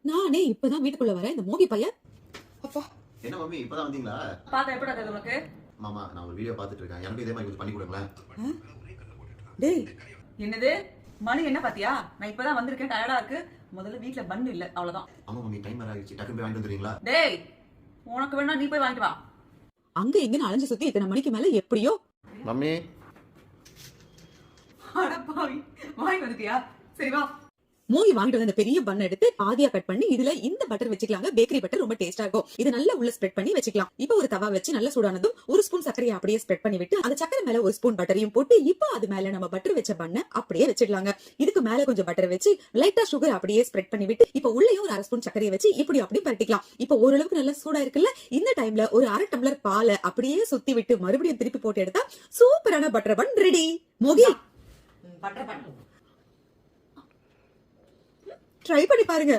நானே இப்பதான் வீட்டுக்குள்ள வரேன், இந்த மோகி பையன். அப்பா என்ன மம்மி இப்பதான் வந்தீங்களா? பாத்தா எப்படி அது உனக்கு? மாமா நான் ஒரு வீடியோ பார்த்துட்டு இருக்கேன், எனக்கு இதே மாதிரி கொஞ்சம் பண்ணி கொடுங்களேன். டேய், என்னது மணி என்ன பாத்தியா? நான் இப்பதான் வந்திருக்கேன், டயர்டா இருக்கு. முதல்ல வீட்ல பண்ணு இல்ல, அவ்வளவுதான். ஆமா மம்மி டைம் வேற ஆயிடுச்சு, டக்குனு போய் வாங்கிட்டு வந்துறீங்களா? டேய், உனக்கு வேணா நீ போய் வாங்கிட்டு வா. அங்க எங்கன்னு அலைஞ்சு சுத்தி இத்தனை மணிக்கு மேல எப்படியோ. மம்மி அட பாவி, வாங்கி வந்துட்டியா? சரி வா. மோகி வாங்கிட்டு வந்த பெரிய பண்ண எடுத்து பாதியா கட் பண்ணி இதுல இந்த பட்டர் வச்சுக்கலாங்க. பேக்கரி பட்டர் ரொம்ப டேஸ்டா இருக்கும். இது நல்லா உள்ள ஸ்ப்ரெட் பண்ணி வச்சுக்கலாம். இப்போ ஒரு தவா வச்சு நல்லா சூடானதும் ஒரு ஸ்பூன் சர்க்கரையை அப்படியே ஸ்ப்ரெட் பண்ணி விட்டு அந்த சக்கரை மேல ஒரு ஸ்பூன் பட்டரையும் போட்டு இப்போ அது மேல நம்ம பட்டர் வச்ச பண்ண அப்படியே வச்சிடலாங்க. இதுக்கு மேல கொஞ்சம் பட்டர் வச்சு லைட்டா சுகர் அப்படியே ஸ்ப்ரெட் பண்ணி விட்டு இப்போ உள்ளேயும் ஒரு 1/2 ஸ்பூன் சர்க்கரையை வச்சு இப்படி அப்படியே பரட்டிக்கலாம். இப்போ ஓரளவுக்கு நல்லா சூடா இருக்குல்ல, இந்த டைம்ல ஒரு 1/2 டம்ளர் பாலை அப்படியே சுத்தி விட்டு மறுபடியும் திருப்பி போட்டு எடுத்தா சூப்பரான பட்டர் பன் ரெடி. மோகி பட்டர் பண்ணு. ட்ரை பண்ணி பாருங்க.